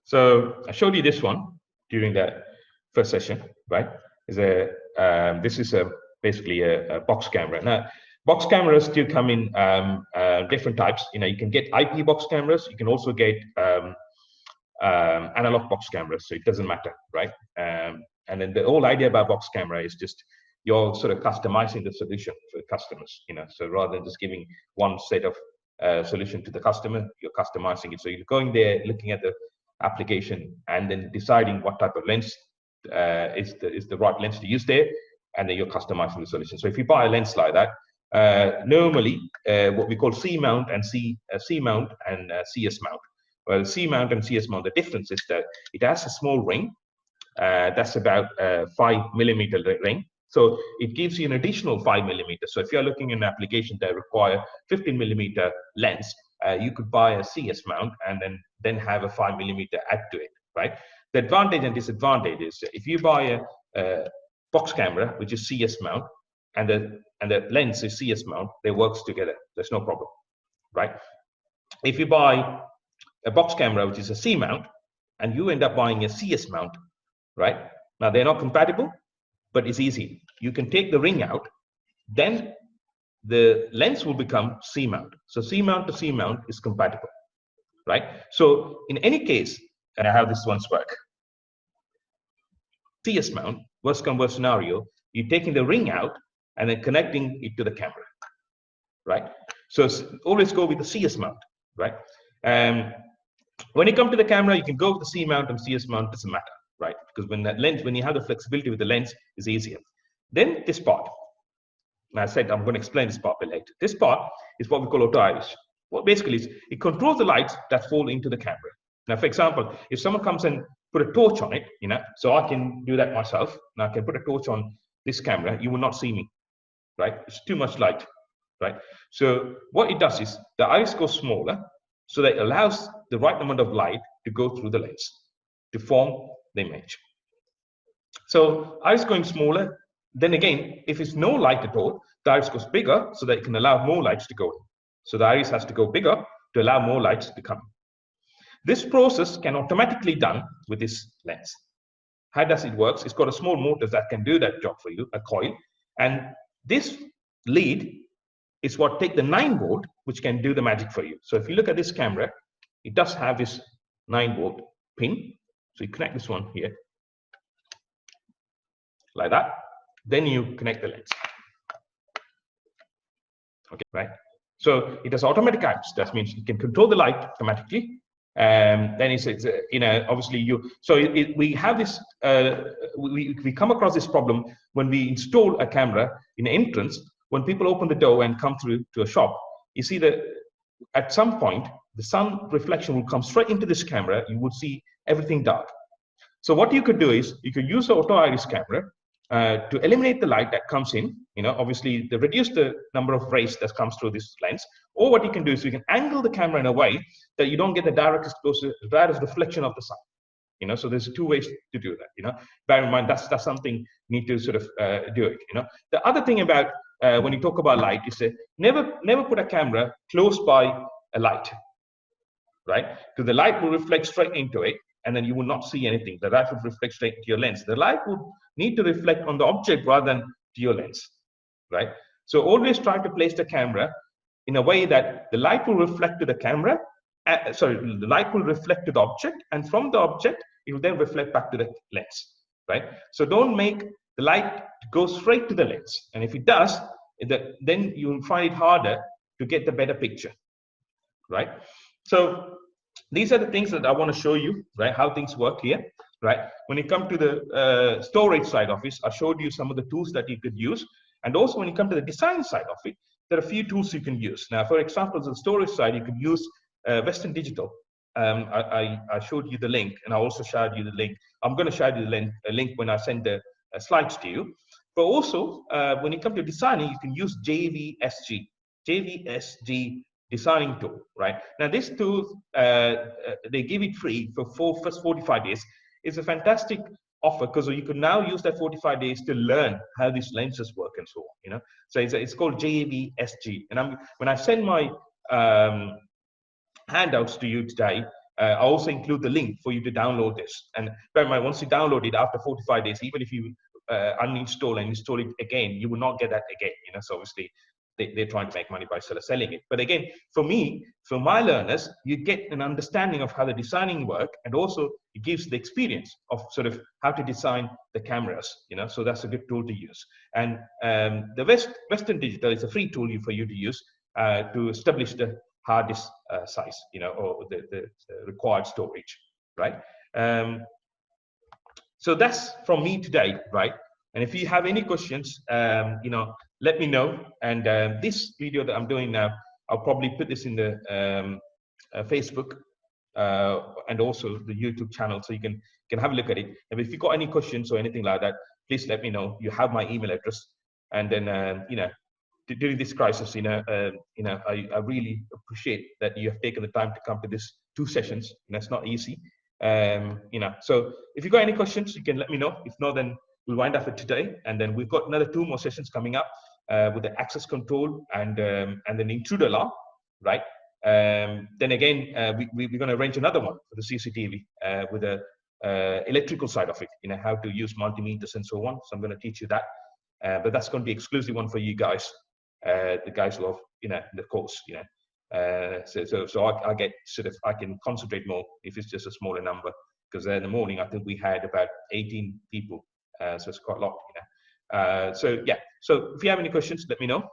So I showed you this one during that first session, right? This is basically a box camera. Now, box cameras do come in different types. You can get IP box cameras. You can also get analog box cameras. So it doesn't matter, right? And then the whole idea about box camera is just you're sort of customizing the solution for customers. So rather than just giving one set of solution to the customer, you're customizing it. So you're going there, looking at the application, and then deciding what type of lens is the right lens to use there, and then you're customizing the solution. So if you buy a lens like that, normally what we call C mount and CS mount. Well, C mount and CS mount, the difference is that it has a small ring that's about 5mm ring. So it gives you an additional 5mm. So if you're looking at an application that require 15mm lens, you could buy a CS mount and then have a 5mm add to it, right? The advantage and disadvantage is if you buy a box camera, which is CS mount, and the lens is CS mount, they works together. There's no problem, right? If you buy a box camera, which is a C mount, and you end up buying a CS mount, right? Now they're not compatible, but it's easy. You can take the ring out, then the lens will become C mount. So C mount to C mount is compatible, right? So in any case, and how this one's work, CS mount, worst come worst scenario, you're taking the ring out and then connecting it to the camera, right? So always go with the CS mount, right? When you come to the camera, you can go with the C mount and CS mount, doesn't matter, right? Because when you have the flexibility with the lens, it's easier. Then this part. And I said I'm going to explain this part a bit later. This part is what we call auto iris. What basically is it controls the lights that fall into the camera. Now, for example, if someone comes and put a torch on it, so I can do that myself. Now I can put a torch on this camera, you will not see me, right? It's too much light, right? So what it does is the iris goes smaller, so that it allows the right amount of light to go through the lens to form the image. So iris going smaller. Then again, if it's no light at all, the iris goes bigger so that it can allow more lights to go in. So the iris has to go bigger to allow more lights to come in. This process can automatically done with this lens. How does it work? It's got a small motor that can do that job for you, a coil. And this lead is what take the 9-volt, which can do the magic for you. So if you look at this camera, it does have this 9-volt pin. So you connect this one here, like that. Then you connect the lens. Okay, right? So it has automatic iris. That means you can control the light automatically. Then it's obviously we have this. We come across this problem when we install a camera in an entrance. When people open the door and come through to a shop, you see that at some point the sun reflection will come straight into this camera. You would see everything dark. So what you could do is you could use the auto iris camera to eliminate the light that comes in, obviously to reduce the number of rays that comes through this lens. Or what you can do is you can angle the camera in a way that you don't get the direct reflection of the sun. So there's 2 ways to do that. Bear in mind that's something you need to sort of do it. The other thing about when you talk about light is that never put a camera close by a light, right? Because the light will reflect straight into it, and then you will not see anything. The light will reflect straight to your lens. The light would need to reflect on the object rather than to your lens, right? So always try to place the camera in a way that the light will reflect to the camera. The light will reflect to the object, and from the object, it will then reflect back to the lens, right? So don't make the light go straight to the lens. And if it does, then you will find it harder to get the better picture, right? So these are the things that I want to show you, right? How things work here, right? When you come to the storage side of it, I showed you some of the tools that you could use. And also when you come to the design side of it, there are a few tools you can use. Now, for example, on the storage side, you can use Western Digital. I showed you the link, and I also shared you the link. I'm going to share you the link when I send the slides to you. But also, when you come to designing, you can use JVSG designing tool, right? Now, this tool, they give it free for first 45 days. It's a fantastic offer because you can now use that 45 days to learn how these lenses work and so on. So it's called JVSG. And when I send my handouts to you today, I also include the link for you to download this. And bear in mind, once you download it after 45 days, even if you uninstall and install it again, you will not get that again. So obviously they're trying to make money by selling it. But again, for me, for my learners, you get an understanding of how the designing work, and also it gives the experience of sort of how to design the cameras. So that's a good tool to use. And the Western Digital is a free tool for you to use to establish the hard disk size, or the required storage, right? So that's from me today, right? And if you have any questions, let me know. And this video that I'm doing now, I'll probably put this in the Facebook and also the YouTube channel, so you can have a look at it. And if you've got any questions or anything like that, please let me know. You have my email address. And then, during this crisis, I really appreciate that you have taken the time to come to this 2 sessions. That's not easy. So if you've got any questions, you can let me know. If not, then we'll wind up for today. And then we've got another 2 more sessions coming up with the access control and then intruder alarm, right? Then again, we're going to arrange another one for the CCTV with the electrical side of it, how to use multimeters and so on. So I'm going to teach you that. But that's going to be exclusive one for you guys, the guys who have, the course, So I get I can concentrate more if it's just a smaller number, because in the morning I think we had about 18 people, so it's quite a lot. So yeah. So if you have any questions, let me know.